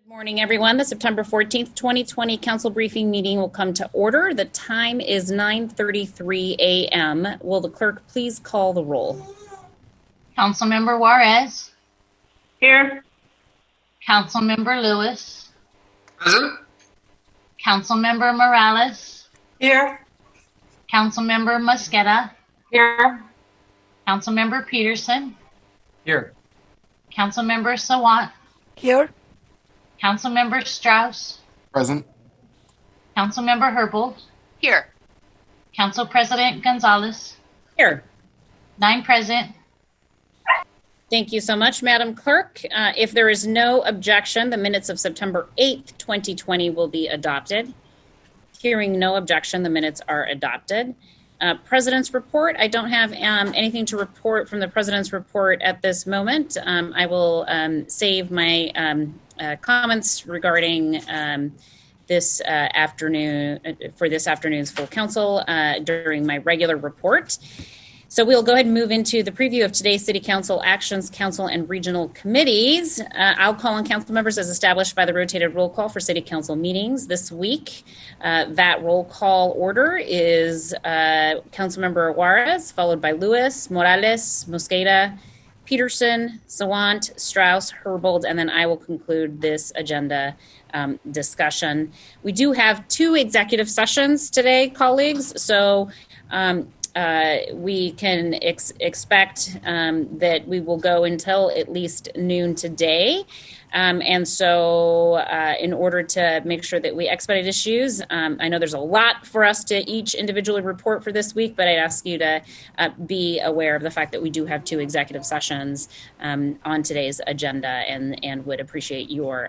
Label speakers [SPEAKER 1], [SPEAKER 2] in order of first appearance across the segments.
[SPEAKER 1] Morning, everyone. The September 14th, 2020 council briefing meeting will come to order. The time is 9:33 a.m. Will the clerk please call the roll?
[SPEAKER 2] Councilmember Juarez.
[SPEAKER 3] Here.
[SPEAKER 2] Councilmember Lewis.
[SPEAKER 4] Present.
[SPEAKER 2] Councilmember Morales.
[SPEAKER 3] Here.
[SPEAKER 2] Councilmember Mosqueda.
[SPEAKER 3] Here.
[SPEAKER 2] Councilmember Peterson.
[SPEAKER 4] Here.
[SPEAKER 2] Councilmember Sawant.
[SPEAKER 3] Here.
[SPEAKER 2] Councilmember Strauss.
[SPEAKER 4] Present.
[SPEAKER 2] Councilmember Herbold.
[SPEAKER 3] Here.
[SPEAKER 2] Council President Gonzalez.
[SPEAKER 1] Here.
[SPEAKER 2] 9 present.
[SPEAKER 1] Thank you so much, Madam Clerk. If there is no objection, the minutes of September 8th, 2020 will be adopted. Hearing no objection, the minutes are adopted. President's report. I don't have anything to report from the President's report at this moment. I will save my comments regarding this afternoon for this afternoon's full council during my regular report. So we'll go ahead and move into the preview of today's City Council actions, council and regional committees. I'll call on council members as established by the rotated roll call for City Council meetings this week. That roll call order is Councilmember Juarez, followed by Lewis, Morales, Mosqueda, Peterson, Sawant, Strauss, Herbold, and then I will conclude this agenda discussion. We do have 2 executive sessions today, colleagues, so we can expect that we will go until at least noon today. And so in order to make sure that we expedite issues, I know there's a lot for us to each individually report for this week, but I'd ask you to be aware of the fact that we do have 2 executive sessions on today's agenda and would appreciate your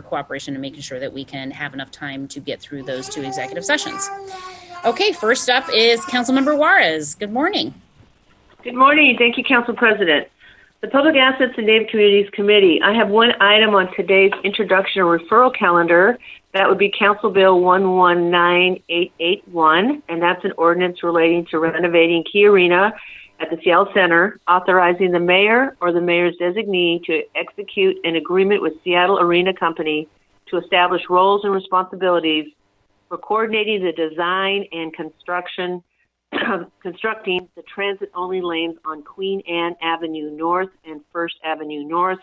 [SPEAKER 1] cooperation in making sure that we can have enough time to get through those 2 executive sessions. Okay, first up is Councilmember Juarez. Good morning.
[SPEAKER 3] Good morning. Thank you, Council President. The Public Assets and Native Communities Committee. I have one item on today's introduction or referral calendar. That would be Council Bill 119881, and that's an ordinance relating to renovating Key Arena at the Seattle Center, authorizing the mayor or the mayor's designee to execute an agreement with Seattle Arena Company to establish roles and responsibilities for coordinating the design and constructing the transit-only lanes on Queen Anne Avenue North and First Avenue North,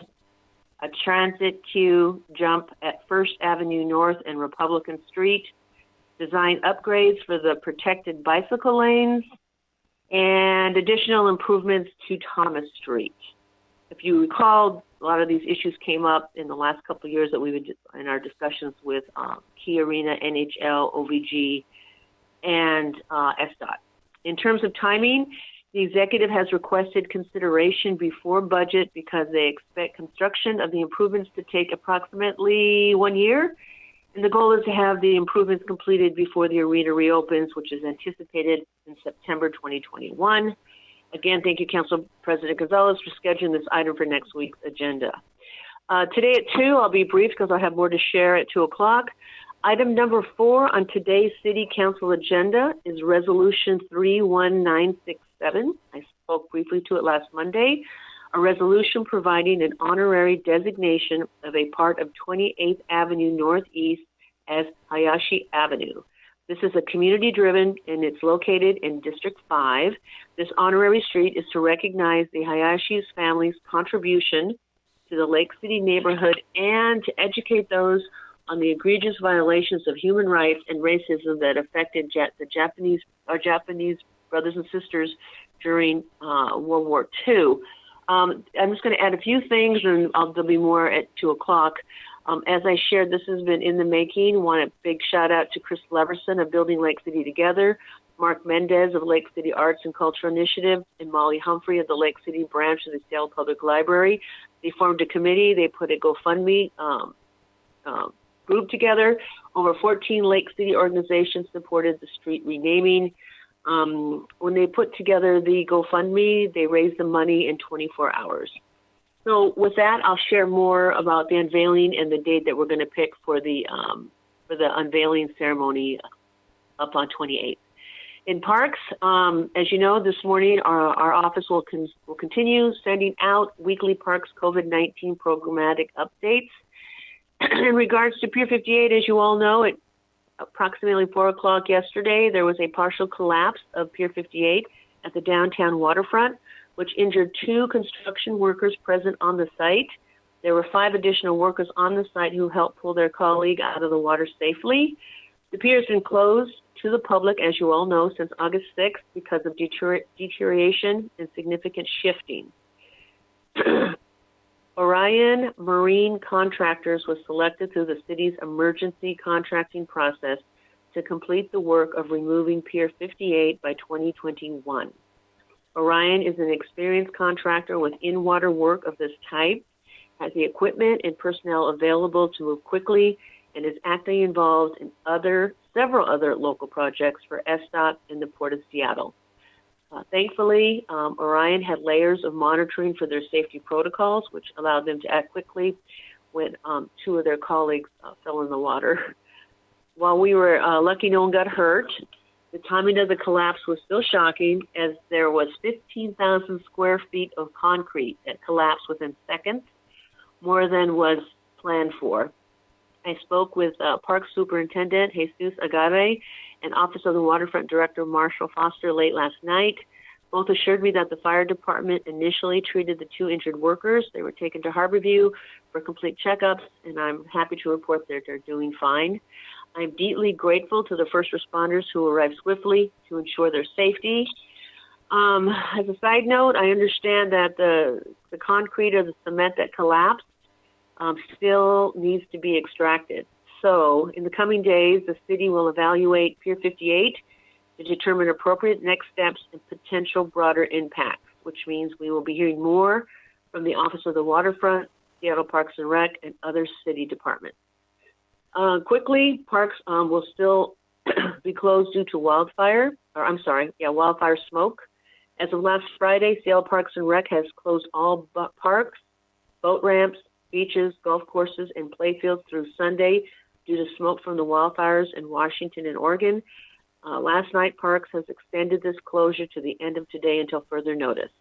[SPEAKER 3] a transit queue jump at First Avenue North and Republican Street, design upgrades for the protected bicycle lanes, and additional improvements to Thomas Street. If you recall, a lot of these issues came up in the last couple of years that we would in our discussions with Key Arena, NHL, OVG, and SDOT. In terms of timing, the executive has requested consideration before budget because they expect construction of the improvements to take approximately 1 year. And the goal is to have the improvements completed before the arena reopens, which is anticipated in September 2021. Again, thank you, Council President Gonzalez, for scheduling this item for next week's agenda. Today at 2, I'll be brief because I'll have more to share at 2 o'clock. Item number 4 on today's City Council agenda is Resolution 31967. I spoke briefly to it last Monday. A resolution providing an honorary designation of a part of 28th Avenue Northeast as Hayashi Avenue. This is a community-driven, and it's located in District 5. This honorary street is to recognize the Hayashi's family's contribution to the Lake City neighborhood and to educate those on the egregious violations of human rights and racism that affected our Japanese brothers and sisters during World War II. I'm just going to add a few things, and there'll be more at 2 o'clock. As I shared, this has been in the making. Want a big shout out to Chris Leverson of Building Lake City Together, Mark Mendez of Lake City Arts and Culture Initiative, and Molly Humphrey of the Lake City branch of the Seattle Public Library. They formed a committee. They put a GoFundMe group together. Over 14 Lake City organizations supported the street renaming. When they put together the GoFundMe, they raised the money in 24 hours. So with that, I'll share more about the unveiling and the date that we're going to pick for the unveiling ceremony up on 28th. In parks, as you know, this morning our office will continue sending out weekly parks COVID-19 programmatic updates. In regards to Pier 58, as you all know, at approximately 4 o'clock yesterday, there was a partial collapse of Pier 58 at the downtown waterfront, which injured 2 construction workers present on the site. There were 5 additional workers on the site who helped pull their colleague out of the water safely. The pier has been closed to the public, as you all know, since August 6th because of deterioration and significant shifting. Orion Marine Contractors was selected through the city's emergency contracting process to complete the work of removing Pier 58 by 2021. Orion is an experienced contractor with in-water work of this type, has the equipment and personnel available to move quickly, and is actively involved in several other local projects for SDOT and the Port of Seattle. Thankfully, Orion had layers of monitoring for their safety protocols, which allowed them to act quickly when 2 of their colleagues fell in the water. While we were lucky no one got hurt, the timing of the collapse was still shocking, as there was 15,000 square feet of concrete that collapsed within seconds, more than was planned for. I spoke with Park Superintendent Jesus Agave and Office of the Waterfront Director Marshall Foster late last night. Both assured me that the fire department initially treated the 2 injured workers. They were taken to Harborview for complete checkups, and I'm happy to report that they're doing fine. I'm deeply grateful to the first responders who arrived swiftly to ensure their safety. As a side note, I understand that the concrete or the cement that collapsed still needs to be extracted. So in the coming days, the city will evaluate Pier 58 to determine appropriate next steps and potential broader impacts, which means we will be hearing more from the Office of the Waterfront, Seattle Parks and Rec, and other city departments. Quickly, parks will still be closed due to wildfire smoke. As of last Friday, Seattle Parks and Rec has closed all parks, boat ramps, beaches, golf courses, and playfields through Sunday due to smoke from the wildfires in Washington and Oregon. Last night, Parks has extended this closure to the end of today until further notice.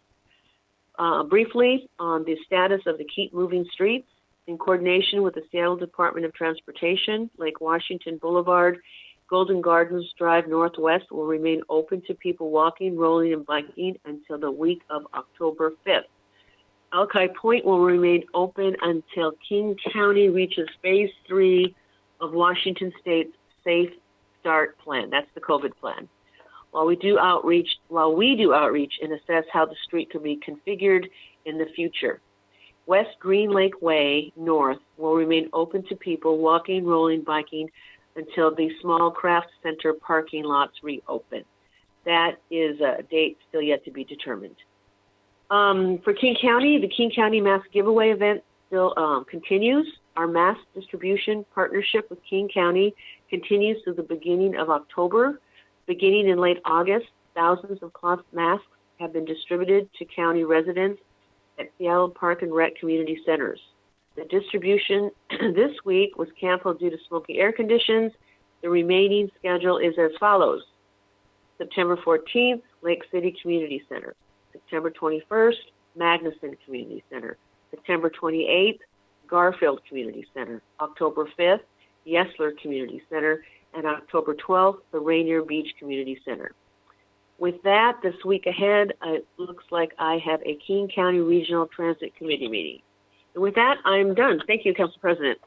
[SPEAKER 3] Briefly, on the status of the Keep Moving Streets, in coordination with the Seattle Department of Transportation, Lake Washington Boulevard, Golden Gardens Drive Northwest will remain open to people walking, rolling, and biking until the week of October 5th. Alki Point will remain open until King County reaches Phase 3 of Washington State's Safe Start Plan. That's the COVID plan. While we do outreach and assess how the street could be configured in the future. West Green Lake Way North will remain open to people walking, rolling, biking until the small craft center parking lots reopen. That is a date still yet to be determined. For King County, the King County Mask Giveaway event still continues. Our mask distribution partnership with King County continues through the beginning of October. Beginning in late August, thousands of cloth masks have been distributed to county residents at Seattle Park and Rec community centers. The distribution this week was canceled due to smoky air conditions. The remaining schedule is as follows. September 14th, Lake City Community Center. September 21st, Magnuson Community Center. September 28th, Garfield Community Center. October 5th, Yesler Community Center. And October 12th, the Rainier Beach Community Center. With that, this week ahead, it looks like I have a King County Regional Transit Committee meeting. And with that, I'm done. Thank you, Council President.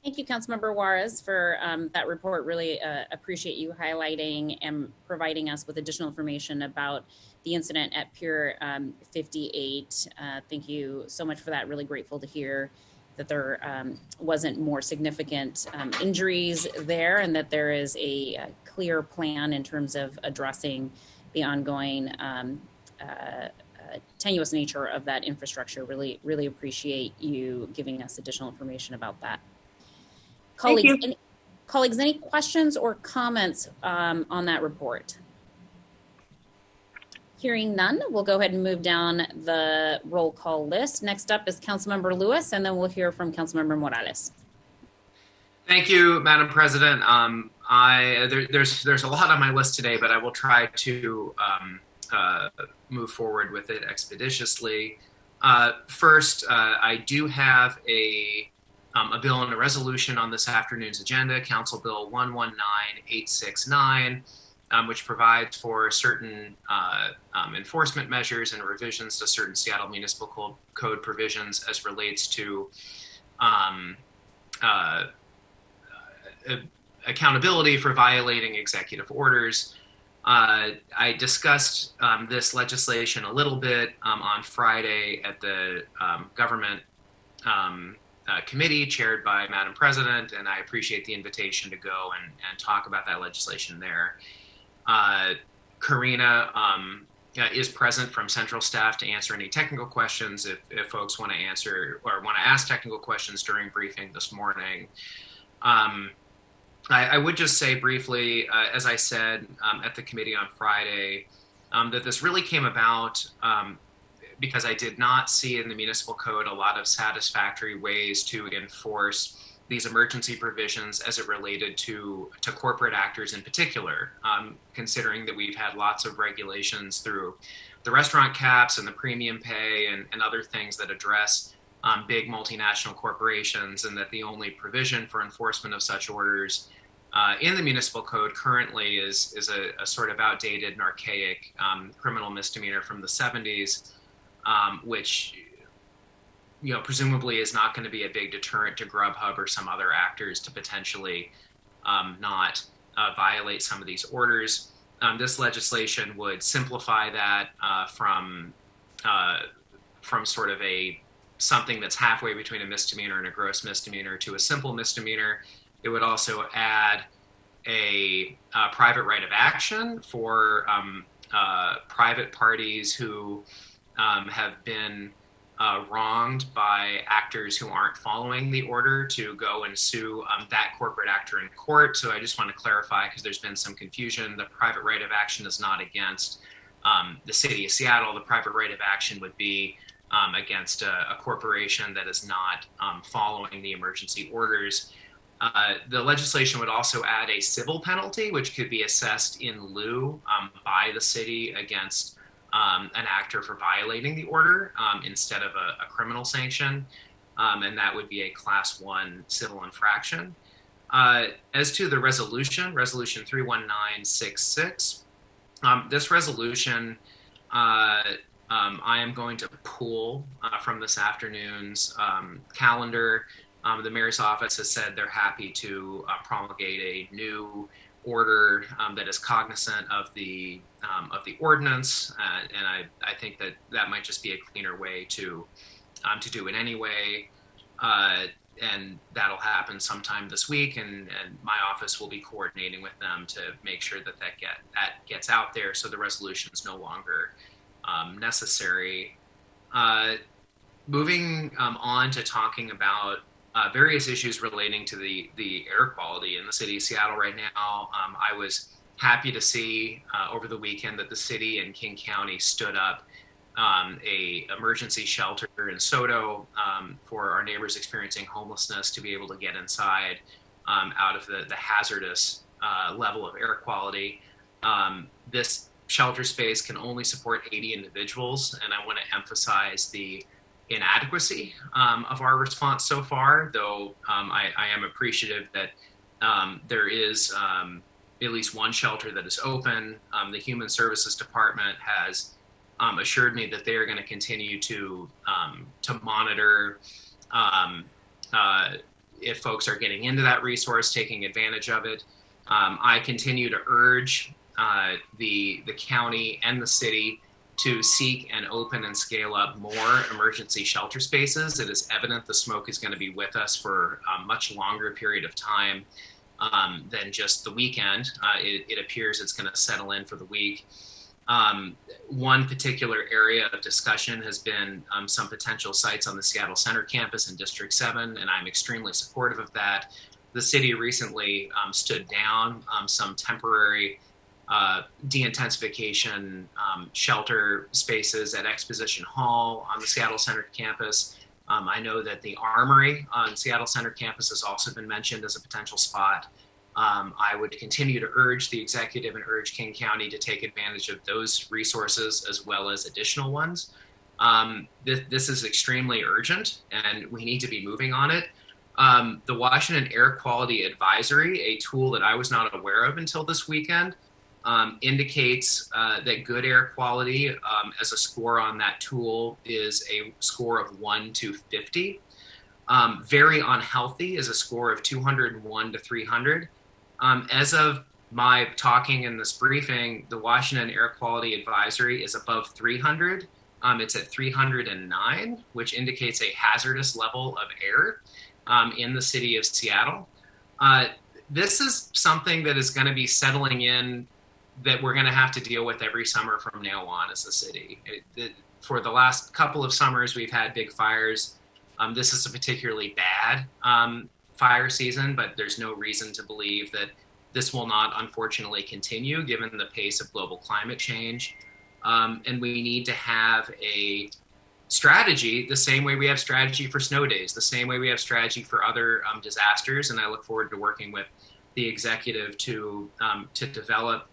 [SPEAKER 1] Thank you, Councilmember Juarez, for that report. Really appreciate you highlighting and providing us with additional information about the incident at Pier 58. Thank you so much for that. Really grateful to hear that there wasn't more significant injuries there, and that there is a clear plan in terms of addressing the ongoing tenuous nature of that infrastructure. Really, really appreciate you giving us additional information about that. Colleagues, any questions or comments on that report? Hearing none, we'll go ahead and move down the roll call list. Next up is Councilmember Lewis, and then we'll hear from Councilmember Morales.
[SPEAKER 4] Thank you, Madam President. There's a lot on my list today, but I will try to move forward with it expeditiously. First, I do have a a bill and a resolution on this afternoon's agenda, Council Bill 119869, which provides for certain enforcement measures and revisions to certain Seattle Municipal Code provisions as relates to accountability for violating executive orders. I discussed this legislation a little bit on Friday at the government committee chaired by Madam President, and I appreciate the invitation to go and talk about that legislation there. Karina is present from central staff to answer any technical questions if folks want to answer or want to ask technical questions during briefing this morning. I would just say briefly, as I said at the committee on Friday, that this really came about because I did not see in the municipal code a lot of satisfactory ways to enforce these emergency provisions as it related to corporate actors in particular, considering that we've had lots of regulations through the restaurant caps and the premium pay and other things that address big multinational corporations, and that the only provision for enforcement of such orders in the municipal code currently is a sort of outdated and archaic criminal misdemeanor from the 70s, which presumably is not going to be a big deterrent to Grubhub or some other actors to potentially not violate some of these orders. This legislation would simplify that from sort of something that's halfway between a misdemeanor and a gross misdemeanor to a simple misdemeanor. It would also add a private right of action for private parties who have been wronged by actors who aren't following the order to go and sue that corporate actor in court. So I just want to clarify, because there's been some confusion, the private right of action is not against the city of Seattle. The private right of action would be against a corporation that is not following the emergency orders. The legislation would also add a civil penalty, which could be assessed in lieu by the city against an actor for violating the order instead of a criminal sanction, and that would be a Class 1 civil infraction. As to the resolution 31966, this resolution I am going to pull from this afternoon's calendar. The mayor's office has said they're happy to promulgate a new order that is cognizant of the ordinance, and I think that might just be a cleaner way to do it anyway, and that'll happen sometime this week, and my office will be coordinating with them to make sure that gets out there, so the resolution is no longer necessary. Moving on to talking about various issues relating to the air quality in the city of Seattle right now. I was happy to see over the weekend that the city and King County stood up a emergency shelter in Soto for our neighbors experiencing homelessness to be able to get inside out of the hazardous level of air quality. This shelter space can only support 80 individuals, and I want to emphasize the inadequacy of our response so far, though I am appreciative that there is at least one shelter that is open. The Human Services Department has assured me that they are going to continue to monitor if folks are getting into that resource, taking advantage of it. I continue to urge the county and the city to seek and open and scale up more emergency shelter spaces. It is evident the smoke is going to be with us for a much longer period of time than just the weekend. It appears it's going to settle in for the week. One particular area of discussion has been some potential sites on the Seattle Center campus in District 7, and I'm extremely supportive of that. The city recently stood down some temporary de-intensification shelter spaces at Exposition Hall on the Seattle Center campus. I know that the Armory on Seattle Center campus has also been mentioned as a potential spot. I would continue to urge the executive and urge King County to take advantage of those resources as well as additional ones. This is extremely urgent, and we need to be moving on it. The Washington Air Quality Advisory, a tool that I was not aware of until this weekend, indicates that good air quality as a score on that tool is a score of 1 to 50. Very unhealthy is a score of 201 to 300. As of my talking in this briefing, the Washington Air Quality Advisory is above 300. It's at 309, which indicates a hazardous level of air in the city of Seattle. This is something that is going to be settling in, that we're going to have to deal with every summer from now on as a city. For the last couple of summers, we've had big fires. This is a particularly bad fire season, but there's no reason to believe that this will not unfortunately continue given the pace of global climate change. And we need to have a strategy the same way we have strategy for snow days, the same way we have strategy for other disasters. And I look forward to working with the executive to develop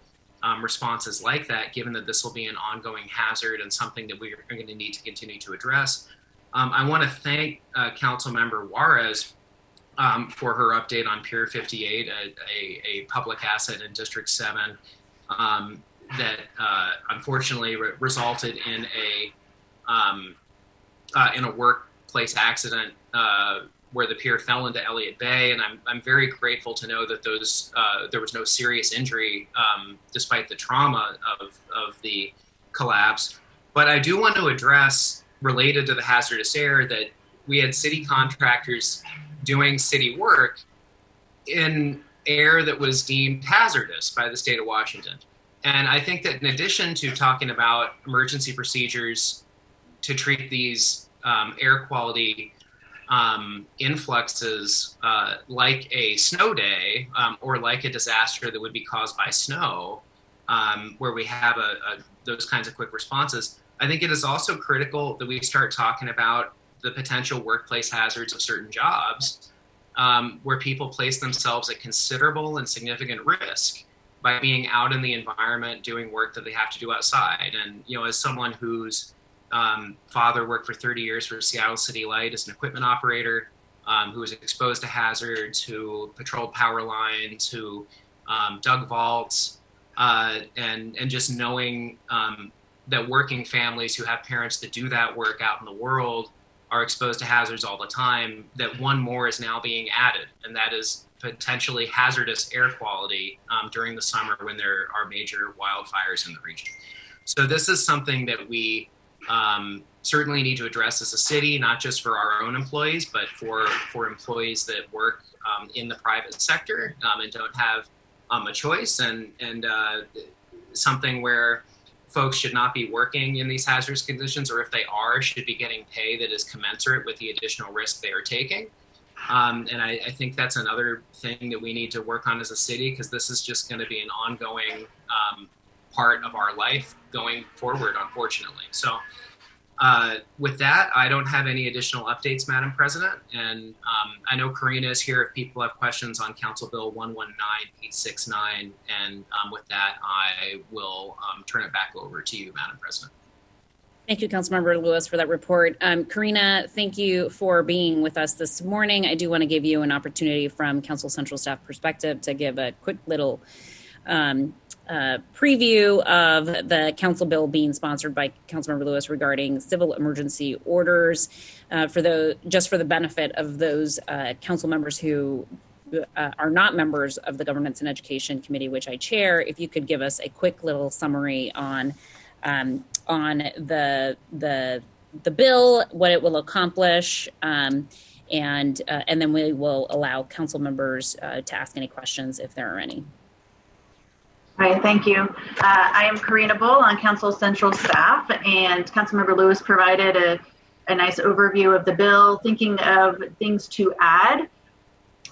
[SPEAKER 4] responses like that, given that this will be an ongoing hazard and something that we are going to need to continue to address. I want to thank Councilmember Juarez for her update on Pier 58, a public asset in District 7 that unfortunately resulted in a workplace accident where the pier fell into Elliott Bay, and I'm very grateful to know that there was no serious injury despite the trauma of the collapse. But I do want to address, related to the hazardous air, that we had city contractors doing city work in air that was deemed hazardous by the state of Washington. And I think that in addition to talking about emergency procedures to treat these air quality influxes like a snow day or like a disaster that would be caused by snow, where we have those kinds of quick responses, I think it is also critical that we start talking about the potential workplace hazards of certain jobs where people place themselves at considerable and significant risk by being out in the environment doing work that they have to do outside. And, you know, as someone whose father worked for 30 years for Seattle City Light as an equipment operator, who was exposed to hazards, who patrolled power lines, who dug vaults, and just knowing that working families who have parents that do that work out in the world are exposed to hazards all the time, that one more is now being added, and that is potentially hazardous air quality during the summer when there are major wildfires in the region. So this is something that we certainly need to address as a city, not just for our own employees, but for employees that work in the private sector and don't have a choice, and something where folks should not be working in these hazardous conditions, or if they are, should be getting pay that is commensurate with the additional risk they are taking. And I think that's another thing that we need to work on as a city, because this is just going to be an ongoing part of our life going forward, unfortunately. So with that, I don't have any additional updates, Madam President. And I know Karina is here if people have questions on Council Bill 119869. And with that, I will turn it back over to you, Madam President.
[SPEAKER 1] Thank you, Councilmember Lewis, for that report. Karina, thank you for being with us this morning. I do want to give you an opportunity from Council Central staff perspective to give a quick little preview of the council bill being sponsored by Councilmember Lewis regarding civil emergency orders, for the benefit of those council members who are not members of the Governance and Education Committee, which I chair. If you could give us a quick little summary on the bill, what it will accomplish, and then we will allow council members to ask any questions if there are any.
[SPEAKER 5] All right, thank you. I am Karina Bull on Council Central staff, and Councilmember Lewis provided a nice overview of the bill. Thinking of things to add,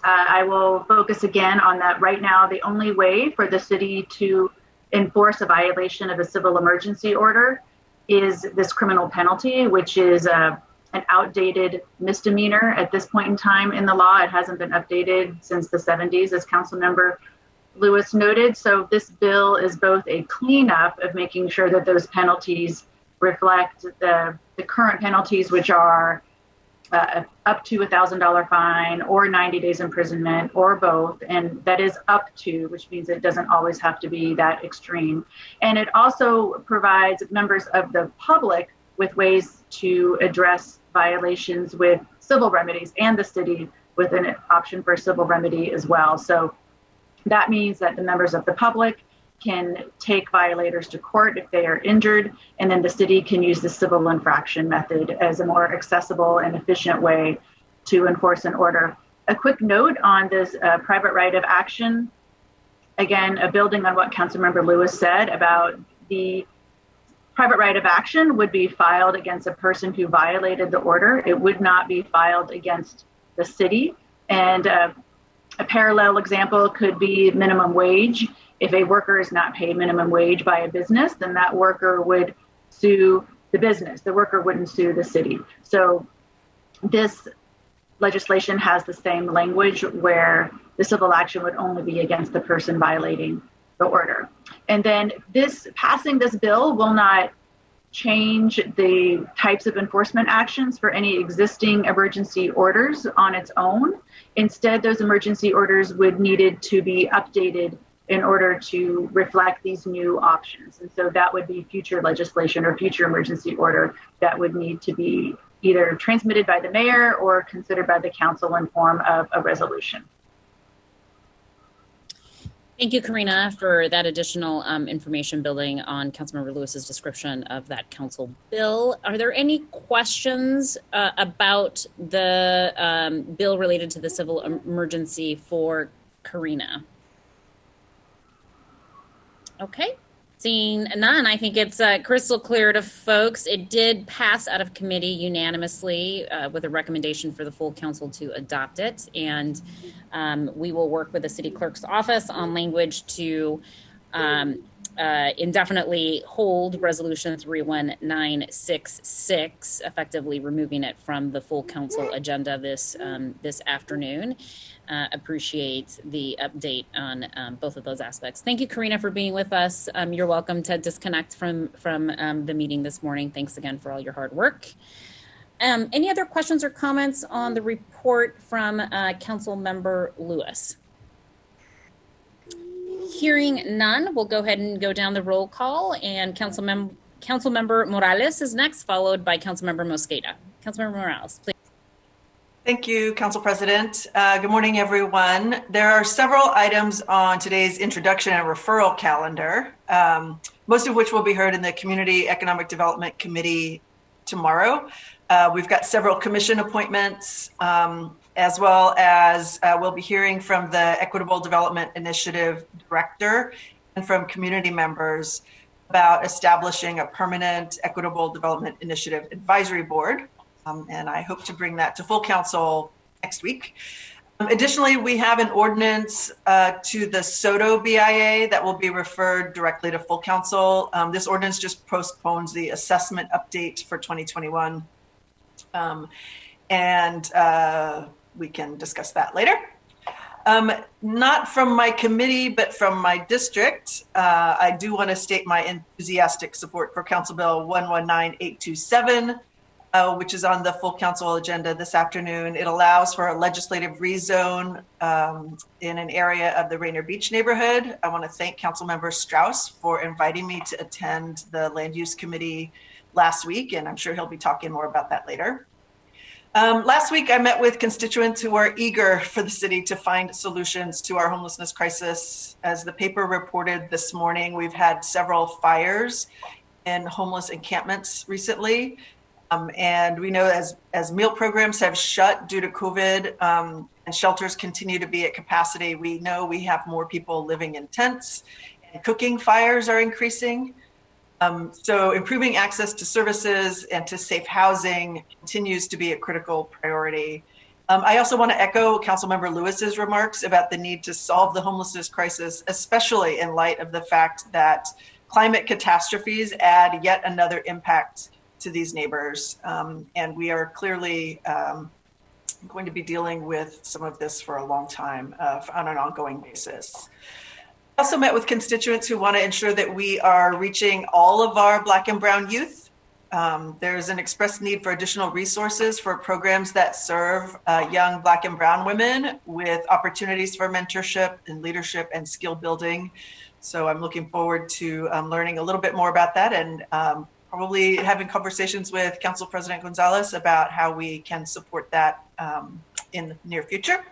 [SPEAKER 5] I will focus again on that. Right now, the only way for the city to enforce a violation of a civil emergency order is this criminal penalty, which is an outdated misdemeanor at this point in time in the law. It hasn't been updated since the 70s, as Councilmember Lewis noted. So this bill is both a cleanup of making sure that those penalties reflect the current penalties, which are up to $1,000 fine or 90 days imprisonment or both. And that is up to, which means it doesn't always have to be that extreme. And it also provides members of the public with ways to address violations with civil remedies, and the city with an option for civil remedy as well. So that means that the members of the public can take violators to court if they are injured, and then the city can use the civil infraction method as a more accessible and efficient way to enforce an order. A quick note on this private right of action. Again, building on what Councilmember Lewis said about the private right of action would be filed against a person who violated the order. It would not be filed against the city. And a parallel example could be minimum wage. If a worker is not paid minimum wage by a business, then that worker would sue the business. The worker wouldn't sue the city. So this legislation has the same language where the civil action would only be against the person violating the order. And then passing this bill will not change the types of enforcement actions for any existing emergency orders on its own. Instead, those emergency orders would needed to be updated in order to reflect these new options. And so that would be future legislation or future emergency order that would need to be either transmitted by the mayor or considered by the council in form of a resolution.
[SPEAKER 1] Thank you, Karina, for that additional information building on Councilmember Lewis's description of that council bill. Are there any questions about the bill related to the civil emergency for Karina? Okay, seeing none, I think it's crystal clear to folks. It did pass out of committee unanimously with a recommendation for the full council to adopt it. And we will work with the city clerk's office on language to indefinitely hold resolution 31966, effectively removing it from the full council agenda this afternoon. Appreciate the update on both of those aspects. Thank you, Karina, for being with us. You're welcome to disconnect from the meeting this morning. Thanks again for all your hard work. Any other questions or comments on the report from Councilmember Lewis? Hearing none, we'll go ahead and go down the roll call, and Councilmember Morales is next, followed by Councilmember Mosqueda. Councilmember Morales, please.
[SPEAKER 6] Thank you, Council President. Good morning, everyone. There are several items on today's introduction and referral calendar, most of which will be heard in the Community Economic Development Committee tomorrow. We've got several commission appointments, as well as we'll be hearing from the Equitable Development Initiative Director and from community members about establishing a permanent Equitable Development Initiative Advisory Board. And I hope to bring that to full council next week. Additionally, we have an ordinance to the SOTO BIA that will be referred directly to full council. This ordinance just postpones the assessment update for 2021. We can discuss that later. Not from my committee, but from my district, I do want to state my enthusiastic support for Council Bill 119827, which is on the full council agenda this afternoon. It allows for a legislative rezone in an area of the Rainier Beach neighborhood. I want to thank Councilmember Strauss for inviting me to attend the Land Use Committee last week, and I'm sure he'll be talking more about that later. Last week, I met with constituents who are eager for the city to find solutions to our homelessness crisis. As the paper reported this morning, we've had several fires in homeless encampments recently. And we know as meal programs have shut due to COVID and shelters continue to be at capacity, we know we have more people living in tents, and cooking fires are increasing. So improving access to services and to safe housing continues to be a critical priority. I also want to echo Councilmember Lewis's remarks about the need to solve the homelessness crisis, especially in light of the fact that climate catastrophes add yet another impact to these neighbors. And we are clearly going to be dealing with some of this for a long time on an ongoing basis. I also met with constituents who want to ensure that we are reaching all of our Black and Brown youth. There's an expressed need for additional resources for programs that serve young Black and Brown women with opportunities for mentorship and leadership and skill building. So I'm looking forward to learning a little bit more about that and probably having conversations with Council President Gonzalez about how we can support that in the near future.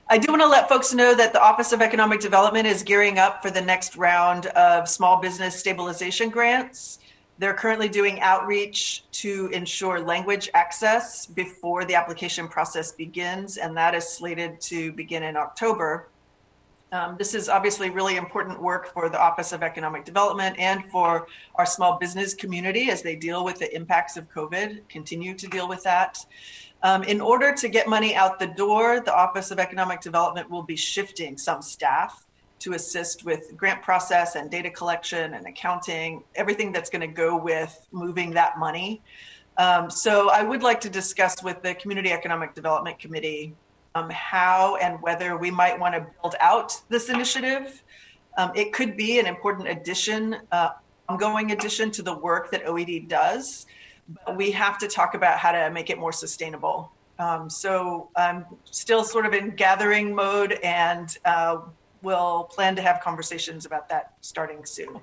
[SPEAKER 6] I do want to let folks know that the Office of Economic Development is gearing up for the next round of small business stabilization grants. They're currently doing outreach to ensure language access before the application process begins, and that is slated to begin in October. This is obviously really important work for the Office of Economic Development and for our small business community as they deal with the impacts of COVID, continue to deal with that. In order to get money out the door, the Office of Economic Development will be shifting some staff to assist with grant process and data collection and accounting, everything that's going to go with moving that money. So I would like to discuss with the Community Economic Development Committee how and whether we might want to build out this initiative. It could be an important addition, ongoing addition to the work that OED does, but we have to talk about how to make it more sustainable. So I'm still sort of in gathering mode and we'll plan to have conversations about that starting soon.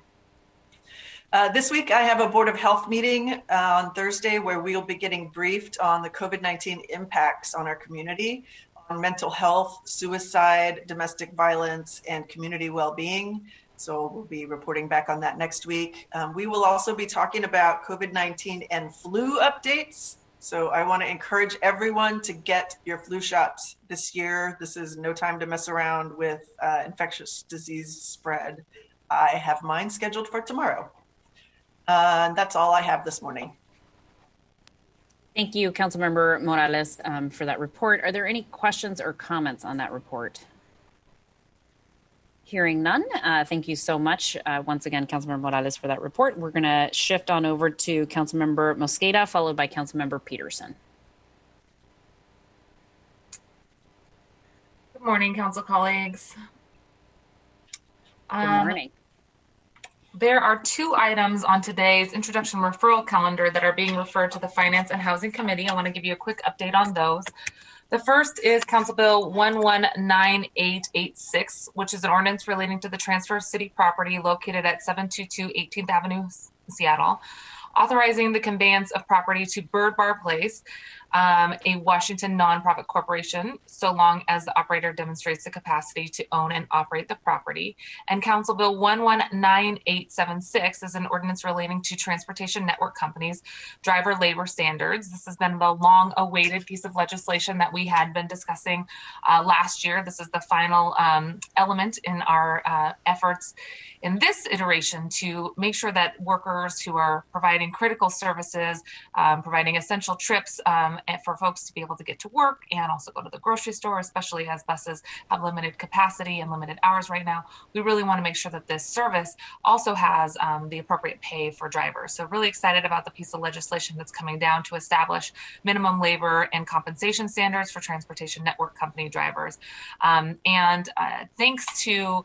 [SPEAKER 6] This week, I have a Board of Health meeting on Thursday where we'll be getting briefed on the COVID-19 impacts on our community, on mental health, suicide, domestic violence, and community well-being. So we'll be reporting back on that next week. We will also be talking about COVID-19 and flu updates. So I want to encourage everyone to get your flu shots this year. This is no time to mess around with infectious disease spread. I have mine scheduled for tomorrow. That's all I have this morning.
[SPEAKER 1] Thank you, Councilmember Morales, for that report. Are there any questions or comments on that report? Hearing none, thank you so much once again, Councilmember Morales, for that report. We're going to shift on over to Councilmember Mosqueda, followed by Councilmember Peterson.
[SPEAKER 7] Good morning, Council colleagues.
[SPEAKER 1] Good morning.
[SPEAKER 7] There are two items on today's introduction referral calendar that are being referred to the Finance and Housing Committee. I want to give you a quick update on those. The first is Council Bill 119886, which is an ordinance relating to the transfer of city property located at 722 18th Avenue, Seattle, authorizing the conveyance of property to Bird Bar Place, a Washington nonprofit corporation, so long as the operator demonstrates the capacity to own and operate the property. And Council Bill 119876 is an ordinance relating to transportation network companies' driver labor standards. This has been the long-awaited piece of legislation that we had been discussing last year. This is the final element in our efforts in this iteration to make sure that workers who are providing critical services, providing essential trips for folks to be able to get to work and also go to the grocery store, especially as buses have limited capacity and limited hours right now. We really want to make sure that this service also has the appropriate pay for drivers. So really excited about the piece of legislation that's coming down to establish minimum labor and compensation standards for transportation network company drivers. Thanks to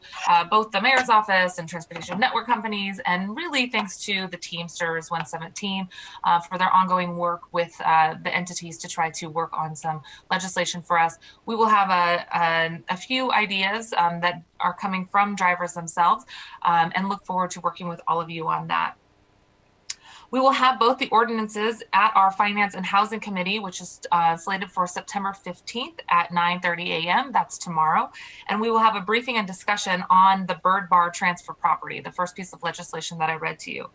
[SPEAKER 7] both the mayor's office and transportation network companies, and really thanks to the Teamsters 117 for their ongoing work with the entities to try to work on some legislation for us. We will have a few ideas that are coming from drivers themselves, and look forward to working with all of you on that. We will have both the ordinances at our Finance and Housing Committee, which is slated for September 15th at 9:30 a.m. That's tomorrow. And we will have a briefing and discussion on the Bird Bar transfer property, the first piece of legislation that I read to you.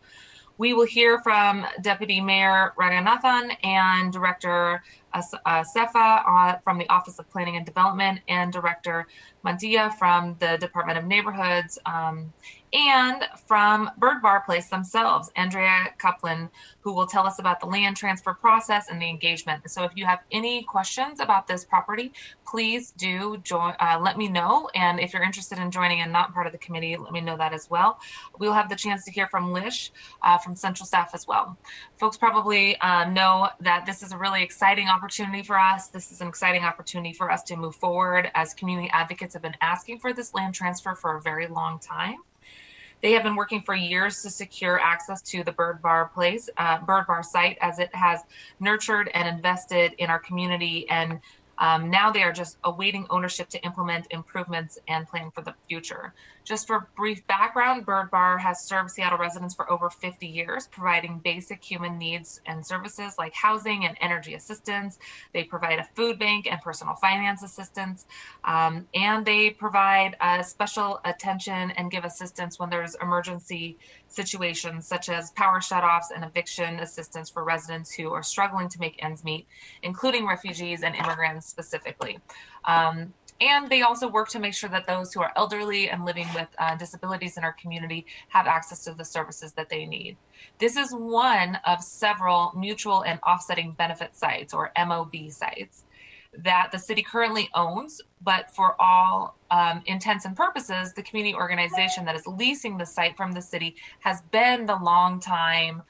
[SPEAKER 7] We will hear from Deputy Mayor Raghunathan and Director Sefa from the Office of Planning and Development, and Director Mantia from the Department of Neighborhoods, and from Bird Bar Place themselves, Andrea Kaplan, who will tell us about the land transfer process and the engagement. So if you have any questions about this property, please do join, let me know. And if you're interested in joining and not part of the committee, let me know that as well. We'll have the chance to hear from Lish from Central Staff as well. Folks probably know that this is a really exciting opportunity for us. This is an exciting opportunity for us to move forward, as community advocates have been asking for this land transfer for a very long time. They have been working for years to secure access to the Bird Bar site, as it has nurtured and invested in our community, and now they are just awaiting ownership to implement improvements and plan for the future. Just for brief background, Bird Bar has served Seattle residents for over 50 years, providing basic human needs and services like housing and energy assistance. They provide a food bank and personal finance assistance, and they provide special attention and give assistance when there's emergency situations such as power shutoffs and eviction assistance for residents who are struggling to make ends meet, including refugees and immigrants specifically. And they also work to make sure that those who are elderly and living with disabilities in our community have access to the services that they need. This is one of several mutual and offsetting benefit sites, or MOB sites, that the city currently owns, but for all intents and purposes, the community organization that is leasing the site from the city has been the longtime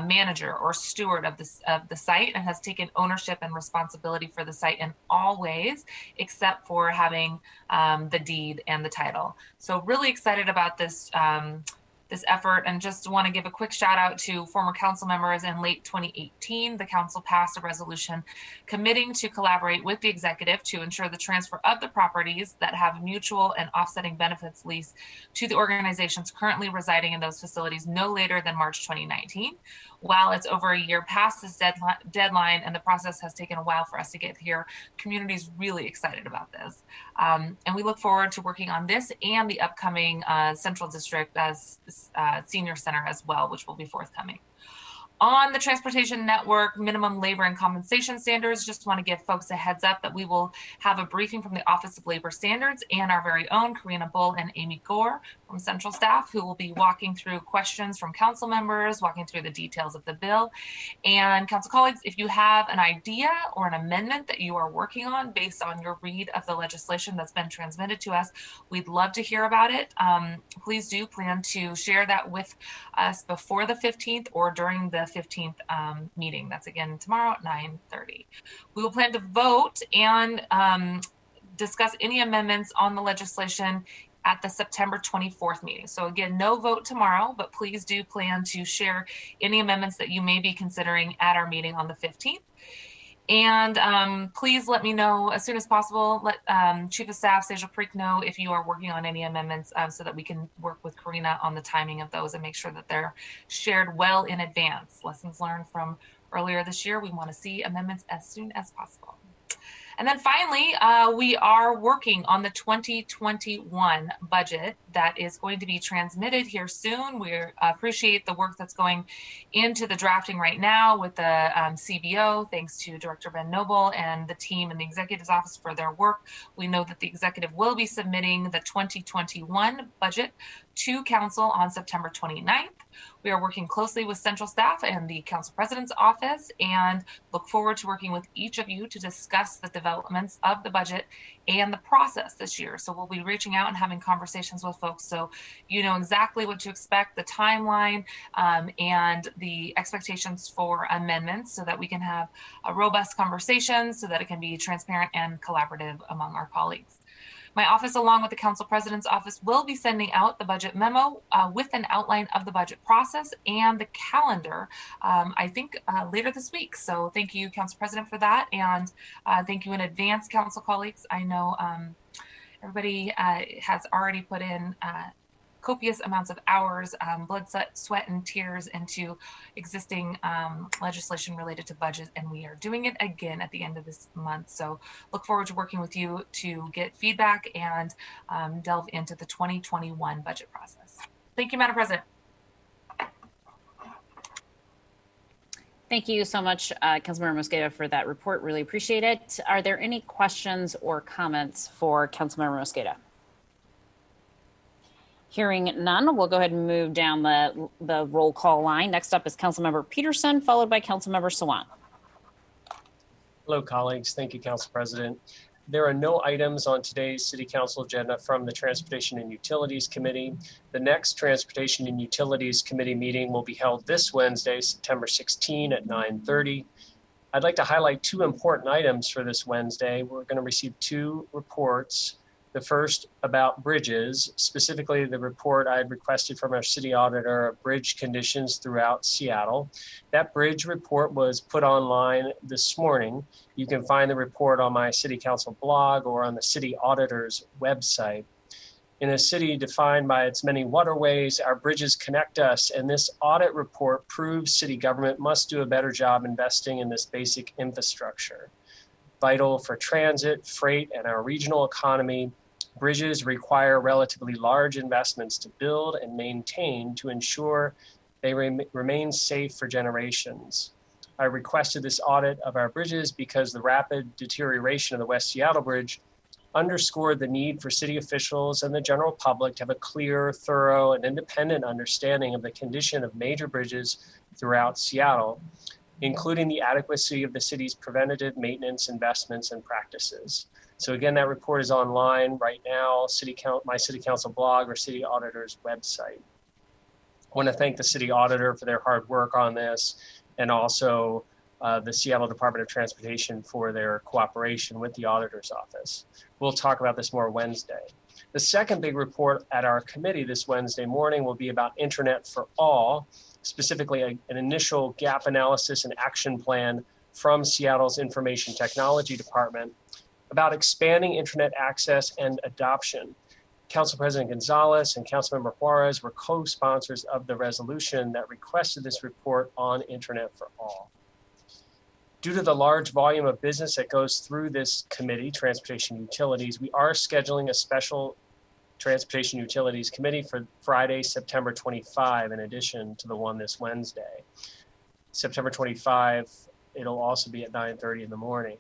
[SPEAKER 7] manager or steward of the site, and has taken ownership and responsibility for the site in all ways, except for having the deed and the title. So really excited about this effort, and just want to give a quick shout out to former council members. In late 2018, the council passed a resolution committing to collaborate with the executive to ensure the transfer of the properties that have mutual and offsetting benefits lease to the organizations currently residing in those facilities no later than March 2019. While it's over a year past this deadline, and the process has taken a while for us to get here, community is really excited about this. And we look forward to working on this and the upcoming Central District as Senior Center as well, which will be forthcoming. On the transportation network minimum labor and compensation standards, just want to give folks a heads up that we will have a briefing from the Office of Labor Standards and our very own Karina Bull and Amy Gore from Central staff, who will be walking through questions from council members, walking through the details of the bill. And council colleagues, if you have an idea or an amendment that you are working on based on your read of the legislation that's been transmitted to us, we'd love to hear about it. Please do plan to share that with us before the 15th or during the 15th meeting. That's again tomorrow at 9:30. We will plan to vote and discuss any amendments on the legislation at the September 24th meeting. So again, no vote tomorrow, but please do plan to share any amendments that you may be considering at our meeting on the 15th. And please let me know as soon as possible. Let Chief of Staff Sejal Parikh know if you are working on any amendments, so that we can work with Karina on the timing of those and make sure that they're shared well in advance. Lessons learned from earlier this year. We want to see amendments as soon as possible. And then finally, we are working on the 2021 budget that is going to be transmitted here soon. We appreciate the work that's going into the drafting right now with the CBO. Thanks to Director Ben Noble and the team in the Executive's office for their work. We know that the Executive will be submitting the 2021 budget to Council on September 29th. We are working closely with Central staff and the Council President's office, and look forward to working with each of you to discuss the developments of the budget and the process this year. So we'll be reaching out and having conversations with folks so you know exactly what to expect, the timeline, and the expectations for amendments, so that we can have a robust conversation, so that it can be transparent and collaborative among our colleagues. My office, along with the Council President's office, will be sending out the budget memo with an outline of the budget process and the calendar, I think later this week. So thank you, Council President, for that. And thank you in advance, Council colleagues. I know everybody has already put in copious amounts of hours, blood, sweat, and tears into existing legislation related to budget, and we are doing it again at the end of this month. So look forward to working with you to get feedback and delve into the 2021 budget process. Thank you, Madam President.
[SPEAKER 1] Thank you so much, Councilmember Mosqueda, for that report. Really appreciate it. Are there any questions or comments for Councilmember Mosqueda? Hearing none, we'll go ahead and move down the roll call line. Next up is Councilmember Peterson, followed by Councilmember Sawant.
[SPEAKER 8] Hello, colleagues. Thank you, Council President. There are no items on today's City Council agenda from the Transportation and Utilities Committee. The next Transportation and Utilities Committee meeting will be held this Wednesday, September 16 at 9:30. I'd like to highlight two important items for this Wednesday. We're going to receive two reports The first about bridges, specifically the report I had requested from our city auditor of bridge conditions throughout Seattle. That bridge report was put online this morning. You can find the report on my city council blog or on the city auditor's website. In a city defined by its many waterways, our bridges connect us, and this audit report proves city government must do a better job investing in this basic infrastructure. Vital for transit, freight, and our regional economy, bridges require relatively large investments to build and maintain to ensure they remain safe for generations. I requested this audit of our bridges because the rapid deterioration of the West Seattle Bridge underscored the need for city officials and the general public to have a clear, thorough, and independent understanding of the condition of major bridges throughout Seattle, including the adequacy of the city's preventative maintenance investments and practices. So again, that report is online right now, my city council blog or city auditor's website. I want to thank the city auditor for their hard work on this, and also the Seattle Department of Transportation for their cooperation with the auditor's office. We'll talk about this more Wednesday. The second big report at our committee this Wednesday morning will be about Internet for All, specifically an initial gap analysis and action plan from Seattle's Information Technology Department about expanding internet access and adoption. Council President Gonzalez and Councilmember Juarez were co-sponsors of the resolution that requested this report on Internet for All. Due to the large volume of business that goes through this committee, Transportation Utilities, we are scheduling a special Transportation Utilities Committee for Friday, September 25, in addition to the one this Wednesday. September 25, it'll also be at 9:30 in the morning.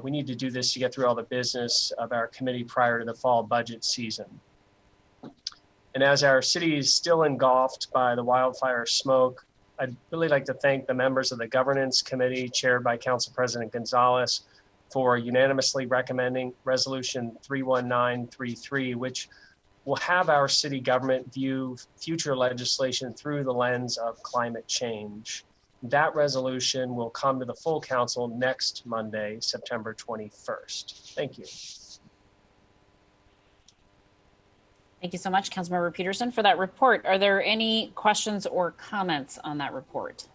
[SPEAKER 8] We need to do this to get through all the business of our committee prior to the fall budget season. And as our city is still engulfed by the wildfire smoke, I'd really like to thank the members of the Governance Committee chaired by Council President Gonzalez for unanimously recommending Resolution 31933, which will have our city government view future legislation through the lens of climate change. That resolution will come to the full council next Monday, September 21st. Thank you.
[SPEAKER 1] Thank you so much, Councilmember Peterson, for that report. Are there any questions or comments on that report?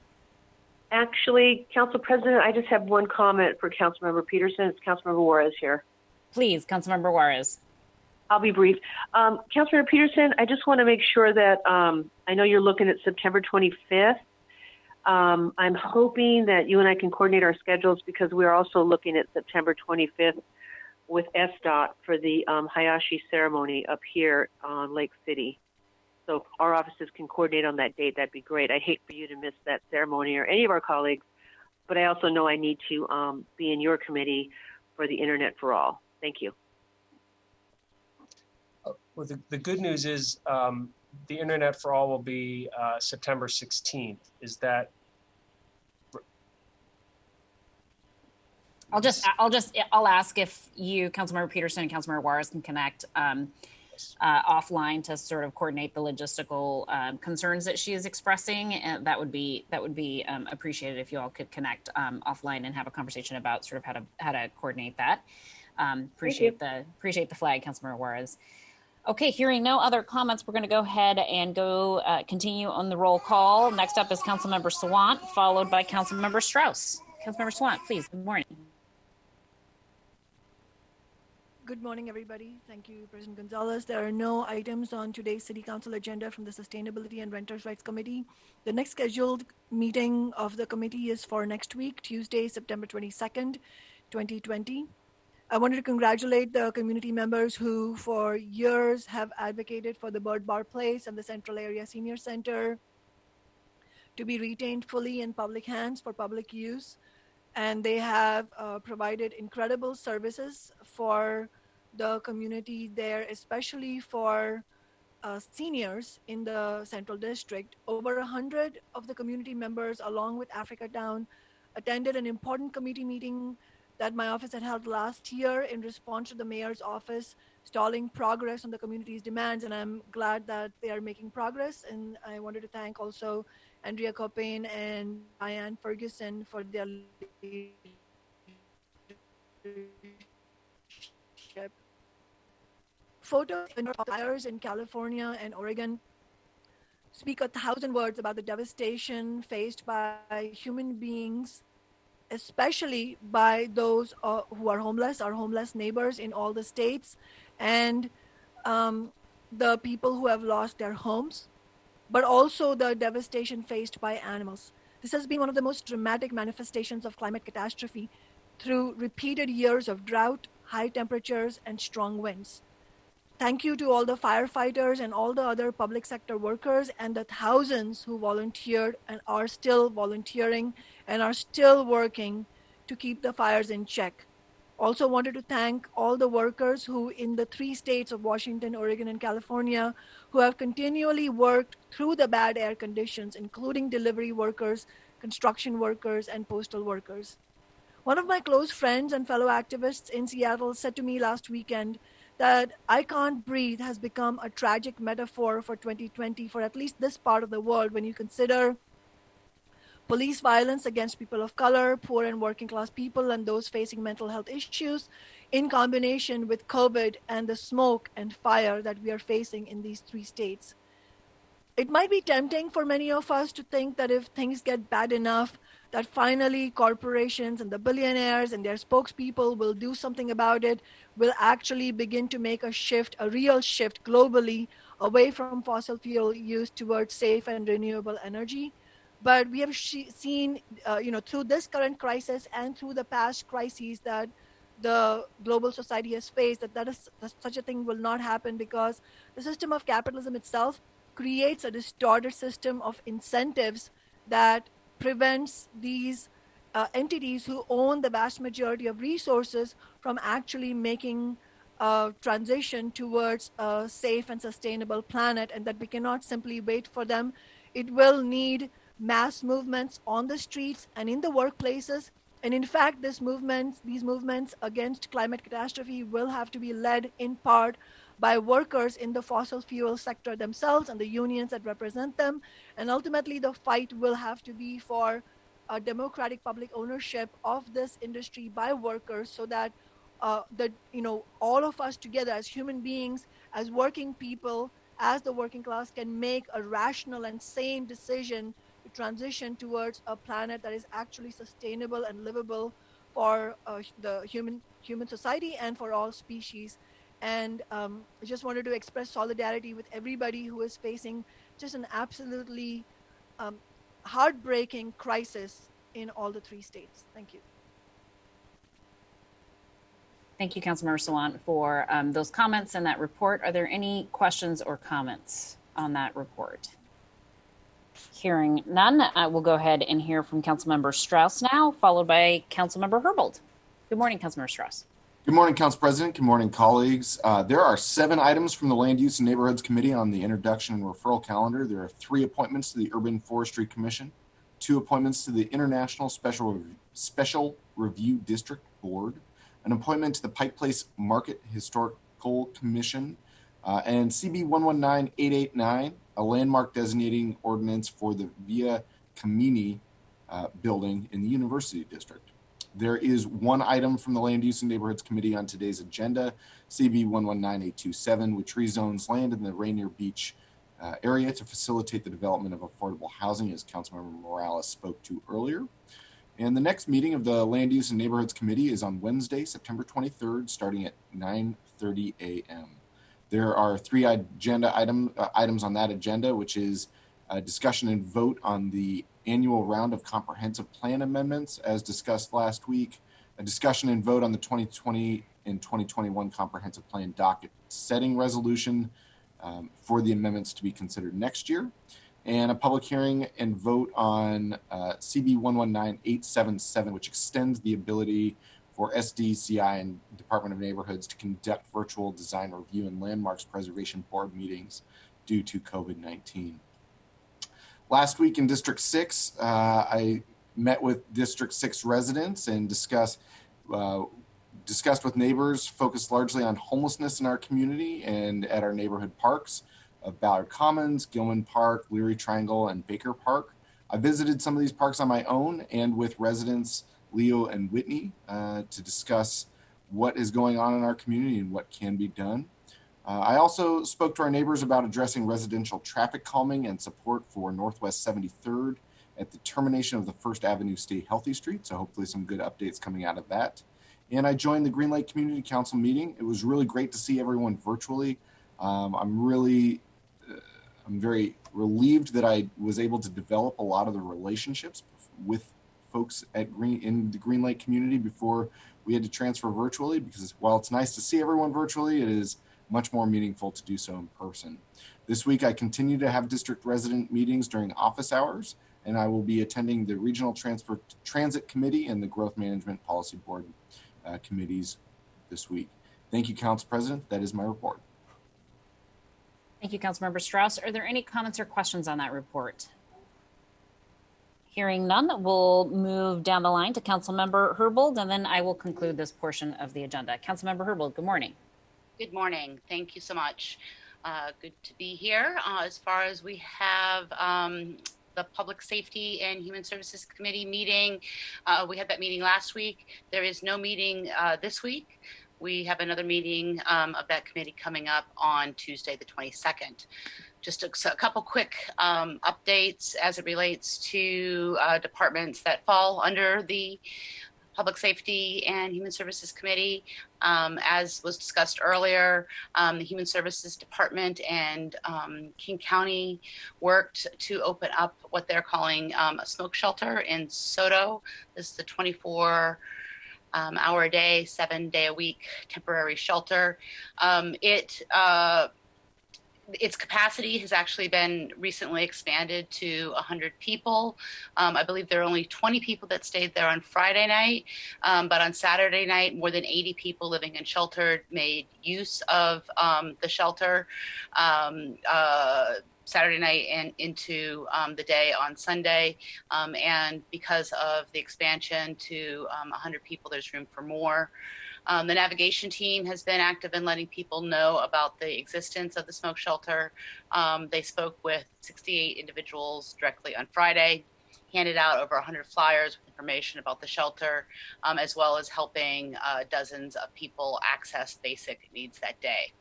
[SPEAKER 3] Actually, Council President, I just have one comment for Councilmember Peterson. It's Councilmember Juarez here.
[SPEAKER 1] Please, Councilmember Juarez.
[SPEAKER 3] I'll be brief. Councilmember Peterson, I just want to make sure that I know you're looking at September 25th. I'm hoping that you and I can coordinate our schedules because we're also looking at September 25th with SDOT for the Hayashi ceremony up here on Lake City. So if our offices can coordinate on that date, that'd be great. I'd hate for you to miss that ceremony or any of our colleagues, but I also know I need to be in your committee for the Internet for All. Thank you.
[SPEAKER 8] Well, the good news is the Internet for All will be September 16th. Is that?
[SPEAKER 1] I'll ask if you, Councilmember Peterson and Councilmember Juarez, can connect offline to sort of coordinate the logistical concerns that she is expressing. And that would be appreciated if you all could connect offline and have a conversation about sort of how to coordinate that. Appreciate the flag, Councilmember Juarez. Okay, hearing no other comments, we're going to go ahead and continue on the roll call. Next up is Councilmember Sawant, followed by Councilmember Strauss. Councilmember Sawant, please. Good morning.
[SPEAKER 9] Good morning, everybody. Thank you, President Gonzalez. There are no items on today's City Council agenda from the Sustainability and Renters' Rights Committee. The next scheduled meeting of the committee is for next week, Tuesday, September 22nd, 2020. I wanted to congratulate the community members who for years have advocated for the Bird Bar Place and the Central Area Senior Center to be retained fully in public hands for public use. And they have provided incredible services for the community there, especially for seniors in the Central District. Over 100 of the community members, along with Africa Town, attended an important committee meeting that my office had held last year in response to the mayor's office stalling progress on the community's demands. And I'm glad that they are making progress. And I wanted to thank also Andrea Copain and Diane Ferguson for their leadership. Photos of fires in California and Oregon speak 1,000 words about the devastation faced by human beings, especially by those who are homeless, our homeless neighbors in all the states, and the people who have lost their homes, but also the devastation faced by animals. This has been one of the most dramatic manifestations of climate catastrophe through repeated years of drought, high temperatures, and strong winds. Thank you to all the firefighters and all the other public sector workers and the thousands who volunteered and are still volunteering and are still working to keep the fires in check. Also wanted to thank all the workers who in the 3 states of Washington, Oregon, and California who have continually worked through the bad air conditions, including delivery workers, construction workers, and postal workers. One of my close friends and fellow activists in Seattle said to me last weekend that "I can't breathe" has become a tragic metaphor for 2020 for at least this part of the world when you consider police violence against people of color, poor and working class people, and those facing mental health issues, in combination with COVID and the smoke and fire that we are facing in these 3 states. It might be tempting for many of us to think that if things get bad enough, that finally corporations and the billionaires and their spokespeople will do something about it, will actually begin to make a shift, a real shift globally away from fossil fuel use towards safe and renewable energy. But we have seen, through this current crisis and through the past crises that the global society has faced, that such a thing will not happen because the system of capitalism itself creates a distorted system of incentives that prevents these entities who own the vast majority of resources from actually making a transition towards a safe and sustainable planet, and that we cannot simply wait for them. It will need mass movements on the streets and in the workplaces. And in fact, these movements against climate catastrophe will have to be led in part by workers in the fossil fuel sector themselves and the unions that represent them. And ultimately, the fight will have to be for a democratic public ownership of this industry by workers, so that all of us together as human beings, as working people, as the working class, can make a rational and sane decision to transition towards a planet that is actually sustainable and livable for the human society and for all species. And I just wanted to express solidarity with everybody who is facing just an absolutely heartbreaking crisis in all the 3 states. Thank you.
[SPEAKER 1] Thank you, Councilmember Sawant, for those comments and that report. Are there any questions or comments on that report? Hearing none, we'll go ahead and hear from Councilmember Strauss now, followed by Councilmember Herbold. Good morning, Councilmember Strauss.
[SPEAKER 10] Good morning, Council President. Good morning, colleagues. There are 7 items from the Land Use and Neighborhoods Committee on the introduction and referral calendar. There are 3 appointments to the Urban Forestry Commission, 2 appointments to the International Special Review District Board, an appointment to the Pike Place Market Historical Commission, and CB 119889, a landmark designating ordinance for the Via Camini building in the University District. There is 1 item from the Land Use and Neighborhoods Committee on today's agenda, CB 119827, which rezones land in the Rainier Beach area to facilitate the development of affordable housing, as Councilmember Morales spoke to earlier. And the next meeting of the Land Use and Neighborhoods Committee is on Wednesday, September 23rd, starting at 9:30 a.m. There are 3 agenda items on that agenda, which is a discussion and vote on the annual round of comprehensive plan amendments, as discussed last week, a discussion and vote on the 2020 and 2021 comprehensive plan docket setting resolution for the amendments to be considered next year, and a public hearing and vote on CB 119877, which extends the ability for SDCI and Department of Neighborhoods to conduct virtual design review and landmarks preservation board meetings due to COVID-19. Last week in District 6, I met with District 6 residents and discussed with neighbors focused largely on homelessness in our community and at our neighborhood parks of Ballard Commons, Gilman Park, Leary Triangle, and Baker Park. I visited some of these parks on my own and with residents Leo and Whitney to discuss what is going on in our community and what can be done. I also spoke to our neighbors about addressing residential traffic calming and support for Northwest 73rd at the termination of the First Avenue Stay Healthy Street. So hopefully some good updates coming out of that. And I joined the Green Lake Community Council meeting. It was really great to see everyone virtually. I'm very relieved that I was able to develop a lot of the relationships with folks in the Green Lake community before we had to transfer virtually, because while it's nice to see everyone virtually, it is much more meaningful to do so in person. This week, I continue to have district resident meetings during office hours, and I will be attending the Regional Transit Committee and the Growth Management Policy Board committees this week. Thank you, Council President. That is my report.
[SPEAKER 1] Thank you, Councilmember Strauss. Are there any comments or questions on that report? Hearing none, we'll move down the line to Councilmember Herbold, and then I will conclude this portion of the agenda. Councilmember Herbold, good morning.
[SPEAKER 11] Good morning. Thank you so much. Good to be here. As far as we have the Public Safety and Human Services Committee meeting, we had that meeting last week. There is no meeting this week. We have another meeting of that committee coming up on Tuesday, the 22nd. Just a couple quick updates as it relates to departments that fall under the Public Safety and Human Services Committee. As was discussed earlier, the Human Services Department and King County worked to open up what they're calling a smoke shelter in Soto. This is the 24-hour a day, 7-day a week temporary shelter. Its capacity has actually been recently expanded to 100 people. I believe there are only 20 people that stayed there on Friday night, but on Saturday night, more than 80 people living in shelter made use of the shelter Saturday night and into the day on Sunday. And because of the expansion to 100 people, there's room for more. The navigation team has been active in letting people know about the existence of the smoke shelter. They spoke with 68 individuals directly on Friday, handed out over 100 flyers with information about the shelter, as well as helping dozens of people access basic needs that day.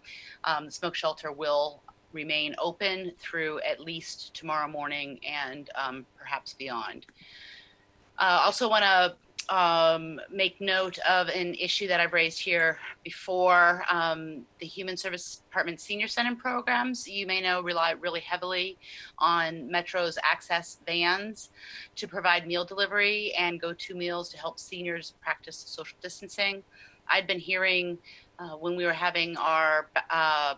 [SPEAKER 11] The smoke shelter will remain open through at least tomorrow morning and perhaps beyond. Also want to make note of an issue that I've raised here before. The Human Services Department Senior Center programs, you may know, rely really heavily on Metro's access vans to provide meal delivery and go-to meals to help seniors practice social distancing. I'd been hearing when we were having our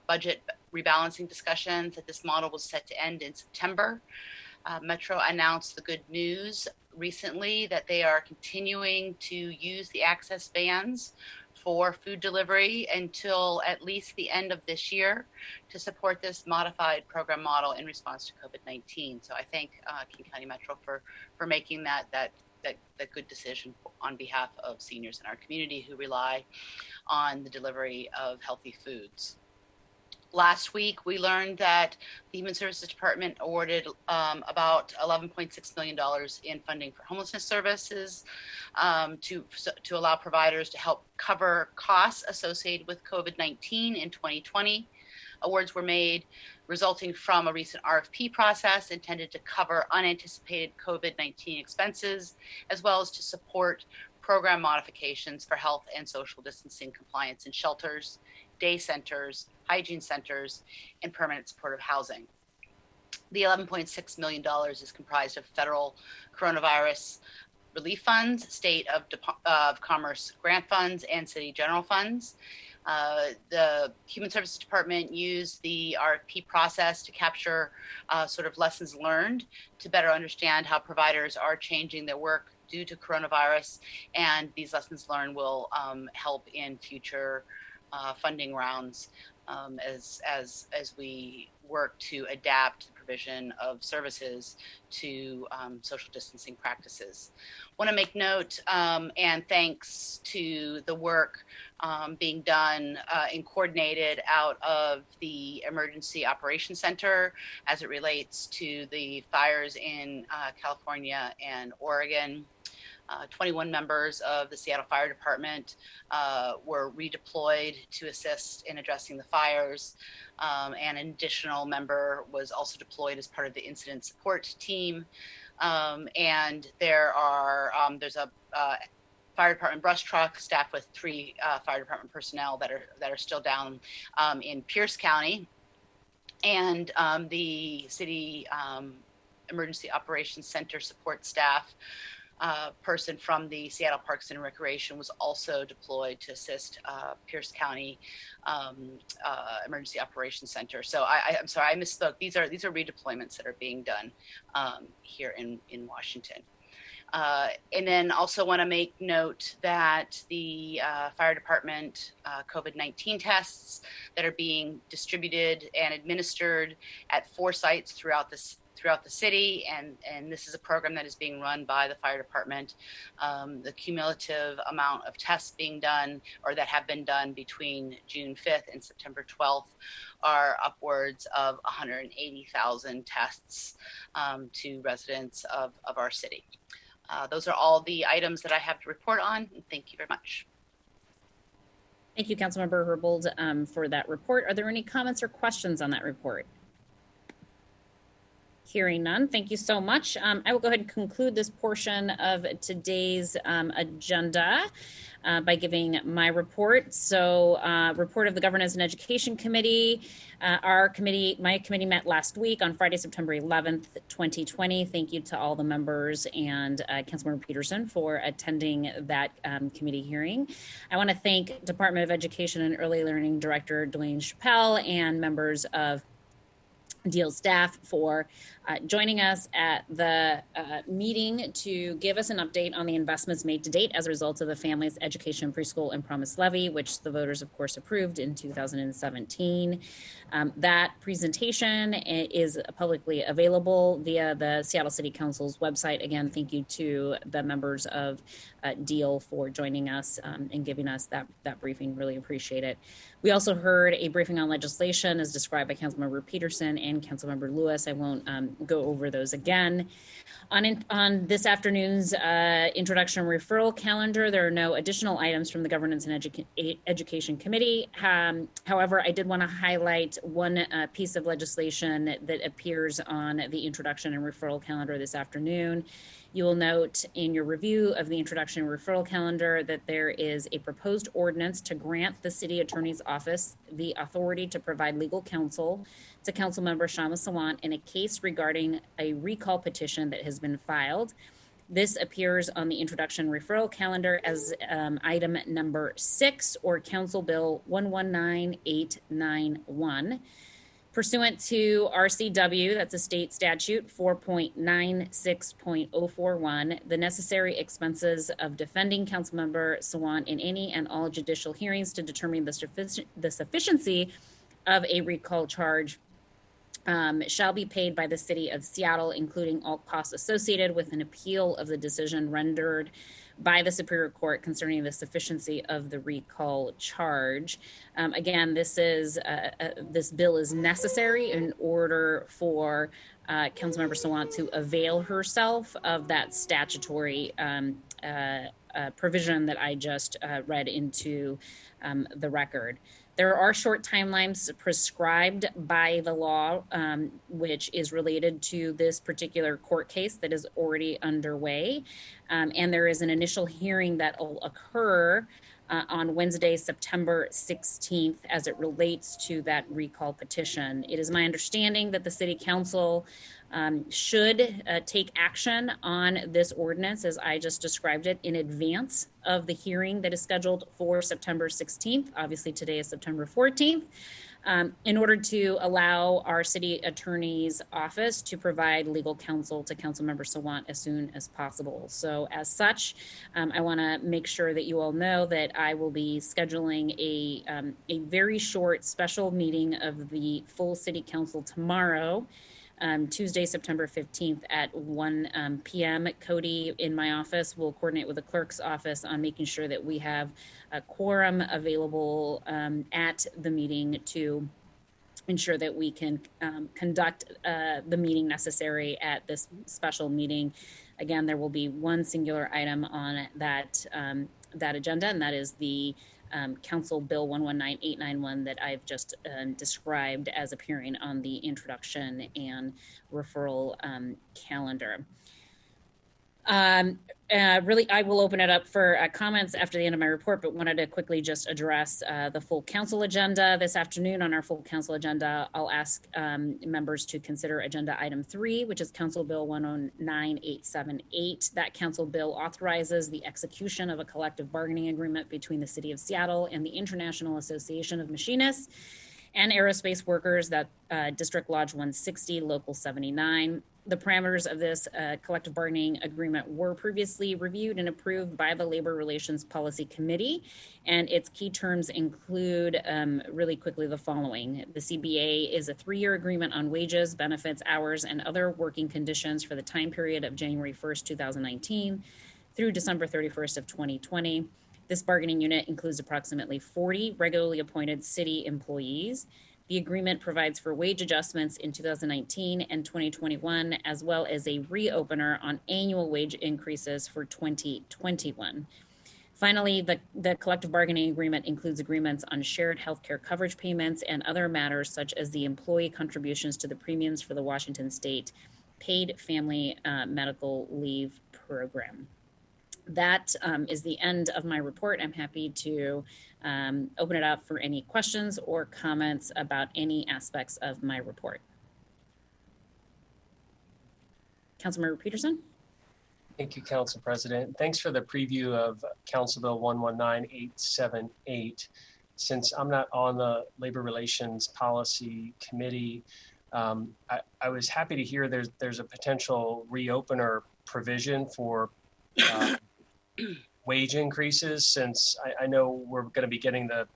[SPEAKER 11] budget rebalancing discussions that this model was set to end in September. Metro announced the good news recently that they are continuing to use the access vans for food delivery until at least the end of this year to support this modified program model in response to COVID-19. So I thank King County Metro for making that good decision on behalf of seniors in our community who rely on the delivery of healthy foods. Last week, we learned that the Human Services Department awarded about $11.6 million in funding for homelessness services to allow providers to help cover costs associated with COVID-19 in 2020. Awards were made resulting from a recent RFP process intended to cover unanticipated COVID-19 expenses, as well as to support program modifications for health and social distancing compliance in shelters, day centers, hygiene centers, and permanent supportive housing. The $11.6 million is comprised of federal coronavirus relief funds, state of commerce grant funds, and city general funds. The Human Services Department used the RFP process to capture sort of lessons learned to better understand how providers are changing their work due to coronavirus, and these lessons learned will help in future funding rounds as we work to adapt the provision of services to social distancing practices. Want to make note and thanks to the work being done and coordinated out of the Emergency Operations Center as it relates to the fires in California and Oregon. 21 members of the Seattle Fire Department were redeployed to assist in addressing the fires. And an additional member was also deployed as part of the incident support team. And there's a fire department brush truck staffed with 3 fire department personnel that are still down in Pierce County. And the city emergency operations center support staff person from the Seattle Parks and Recreation was also deployed to assist Pierce County Emergency Operations Center. So I'm sorry, I misspoke. These are redeployments that are being done here in Washington. And then also want to make note that the fire department COVID-19 tests that are being distributed and administered at 4 sites throughout the city, and this is a program that is being run by the fire department. The cumulative amount of tests being done or that have been done between June 5th and September 12th are upwards of 180,000 tests to residents of our city. Those are all the items that I have to report on. Thank you very much.
[SPEAKER 1] Thank you, Councilmember Herbold, for that report. Are there any comments or questions on that report? Hearing none, thank you so much. I will go ahead and conclude this portion of today's agenda by giving my report. So, report of the Governance and Education Committee. My committee met last week on Friday, September 11th, 2020. Thank you to all the members and Councilmember Peterson for attending that committee hearing. I want to thank Department of Education and Early Learning Director Dwayne Chappelle and members of DEAL staff for joining us at the meeting to give us an update on the investments made to date as a result of the Families Education Preschool and Promise Levy, which the voters, of course, approved in 2017. That presentation is publicly available via the Seattle City Council's website. Again, thank you to the members of DEAL for joining us and giving us that briefing. Really appreciate it. We also heard a briefing on legislation as described by Councilmember Peterson and Councilmember Lewis. I won't go over those again. On this afternoon's introduction referral calendar, there are no additional items from the Governance and Education Committee. However, I did want to highlight one piece of legislation that appears on the introduction and referral calendar this afternoon. You will note in your review of the introduction and referral calendar that there is a proposed ordinance to grant the City Attorney's Office the authority to provide legal counsel to Councilmember Shama Sawant in a case regarding a recall petition that has been filed. This appears on the introduction referral calendar as item number 6 or Council Bill 119891. Pursuant to RCW, that's a state statute, 4.96.041, the necessary expenses of defending Councilmember Sawant in any and all judicial hearings to determine the sufficiency of a recall charge shall be paid by the City of Seattle, including all costs associated with an appeal of the decision rendered by the Superior Court concerning the sufficiency of the recall charge. Again, this bill is necessary in order for Councilmember Sawant to avail herself of that statutory provision that I just read into the record. There are short timelines prescribed by the law, which is related to this particular court case that is already underway. And there is an initial hearing that will occur on Wednesday, September 16th, as it relates to that recall petition. It is my understanding that the City Council should take action on this ordinance, as I just described it, in advance of the hearing that is scheduled for September 16th. Obviously, today is September 14th. In order to allow our city attorney's office to provide legal counsel to Councilmember Sawant as soon as possible. So as such, I want to make sure that you all know that I will be scheduling a very short special meeting of the full city council tomorrow, Tuesday, September 15th at 1 p.m. Cody in my office will coordinate with the clerk's office on making sure that we have a quorum available at the meeting to ensure that we can conduct the meeting necessary at this special meeting. Again, there will be one singular item on that agenda, and that is the Council Bill 119891 that I've just described as appearing on the introduction and referral calendar. Really, I will open it up for comments after the end of my report, but wanted to quickly just address the full council agenda this afternoon. On our full council agenda, I'll ask members to consider agenda item 3, which is Council Bill 109878. That council bill authorizes the execution of a collective bargaining agreement between the City of Seattle and the International Association of Machinists and Aerospace Workers, that District Lodge 160, Local 79. The parameters of this collective bargaining agreement were previously reviewed and approved by the Labor Relations Policy Committee, and its key terms include, really quickly, the following. The CBA is a 3-year agreement on wages, benefits, hours, and other working conditions for the time period of January 1st, 2019 through December 31st of 2020. This bargaining unit includes approximately 40 regularly appointed city employees. The agreement provides for wage adjustments in 2019 and 2021, as well as a reopener on annual wage increases for 2021. Finally, the collective bargaining agreement includes agreements on shared healthcare coverage payments and other matters such as the employee contributions to the premiums for the Washington State Paid Family Medical Leave Program. That is the end of my report. I'm happy to open it up for any questions or comments about any aspects of my report. Councilmember Peterson?
[SPEAKER 8] Thank you, Council President. Thanks for the preview of Council Bill 119878. Since I'm not on the Labor Relations Policy Committee, I was happy to hear there's a potential reopener provision for wage increases, since I know we're going to be getting the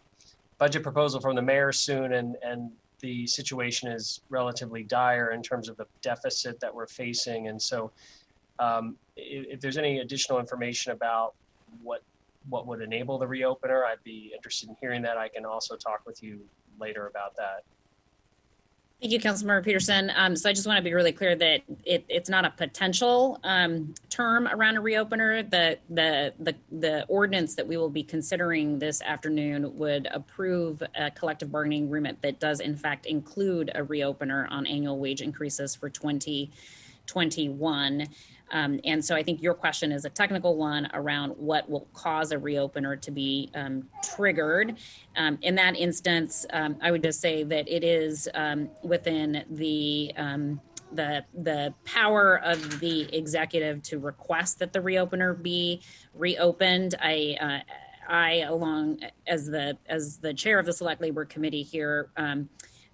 [SPEAKER 8] budget proposal from the mayor soon, and the situation is relatively dire in terms of the deficit that we're facing. And so if there's any additional information about what would enable the reopener, I'd be interested in hearing that. I can also talk with you later about that.
[SPEAKER 1] Thank you, Councilmember Peterson. So I just want to be really clear that it's not a potential term around a reopener. The ordinance that we will be considering this afternoon would approve a collective bargaining agreement that does in fact include a reopener on annual wage increases for 2021. And so I think your question is a technical one around what will cause a reopener to be triggered. In that instance, I would just say that it is within the power of the executive to request that the reopener be reopened. I along as the chair of the Select Labor Committee here,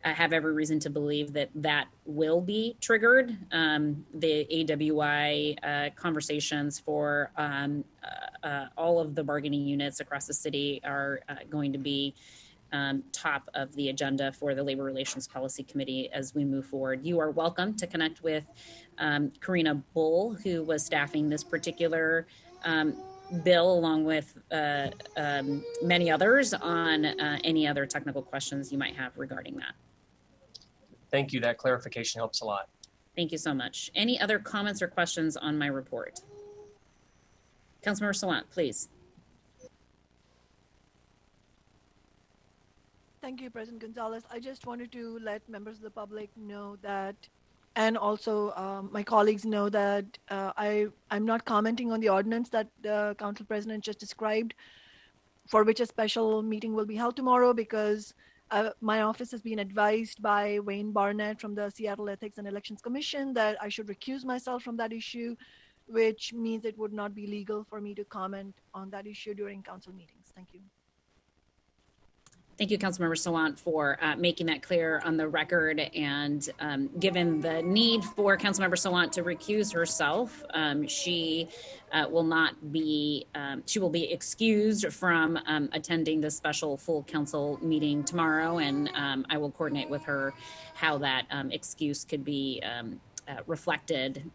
[SPEAKER 1] I have every reason to believe that will be triggered. The AWI conversations for all of the bargaining units across the city are going to be top of the agenda for the Labor Relations Policy Committee as we move forward. You are welcome to connect with Karina Bull, who was staffing this particular bill, along with many others, on any other technical questions you might have regarding that.
[SPEAKER 8] Thank you. That clarification helps a lot.
[SPEAKER 1] Thank you so much. Any other comments or questions on my report? Councilmember Salant, please.
[SPEAKER 9] Thank you, President Gonzalez. I just wanted to let members of the public know that, and also my colleagues know that I'm not commenting on the ordinance that the Council President just described, for which a special meeting will be held tomorrow, because my office has been advised by Wayne Barnett from the Seattle Ethics and Elections Commission that I should recuse myself from that issue, which means it would not be legal for me to comment on that issue during council meetings. Thank you.
[SPEAKER 1] Thank you, Councilmember Salant, for making that clear on the record. And given the need for Councilmember Salant to recuse herself, she will be excused from attending the special full council meeting tomorrow. And I will coordinate with her how that excuse could be reflected.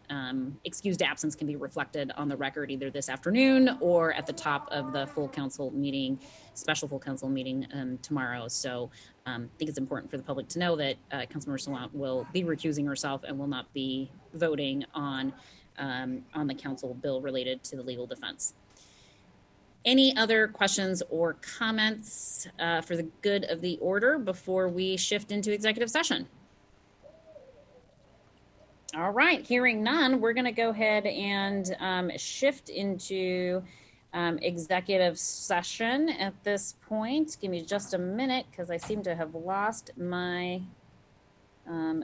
[SPEAKER 1] Excused absence can be reflected on the record either this afternoon or at the top of the full council meeting, special full council meeting tomorrow. So I think it's important for the public to know that Councilmember Salant will be recusing herself and will not be voting on the council bill related to the legal defense. Any other questions or comments for the good of the order before we shift into executive session? All right, hearing none, we're going to go ahead and shift into executive session at this point. Give me just a minute because I seem to have lost my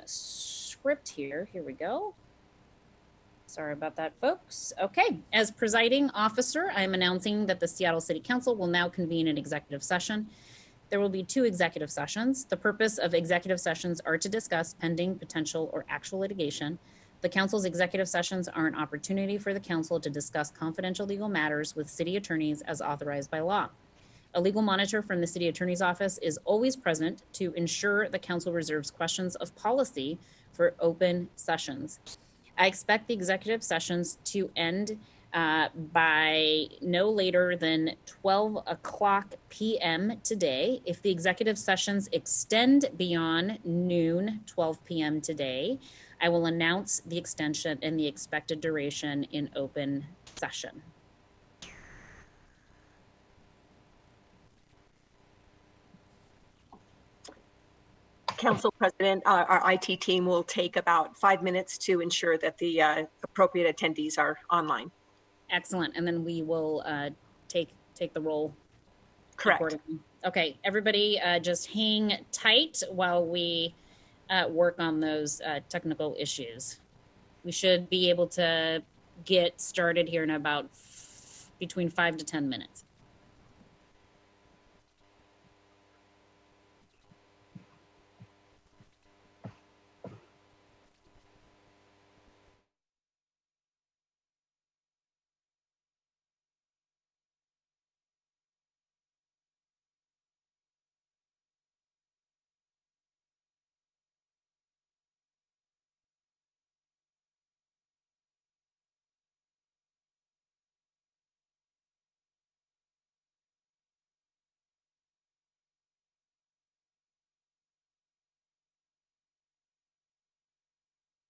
[SPEAKER 1] script here. Here we go. Sorry about that, folks. Okay, as presiding officer, I am announcing that the Seattle City Council will now convene an executive session. There will be 2 executive sessions. The purpose of executive sessions are to discuss pending, potential, or actual litigation. The council's executive sessions are an opportunity for the council to discuss confidential legal matters with city attorneys as authorized by law. A legal monitor from the city attorney's office is always present to ensure the council reserves questions of policy for open sessions. I expect the executive sessions to end by no later than 12 o'clock p.m. today. If the executive sessions extend beyond noon, 12 p.m. today, I will announce the extension and the expected duration in open session.
[SPEAKER 12] Council President, our IT team will take about 5 minutes to ensure that the appropriate attendees are online.
[SPEAKER 1] Excellent. And then we will take the roll.
[SPEAKER 12] Correct.
[SPEAKER 1] Okay, everybody just hang tight while we work on those technical issues. We should be able to get started here in about between 5 to 10 minutes.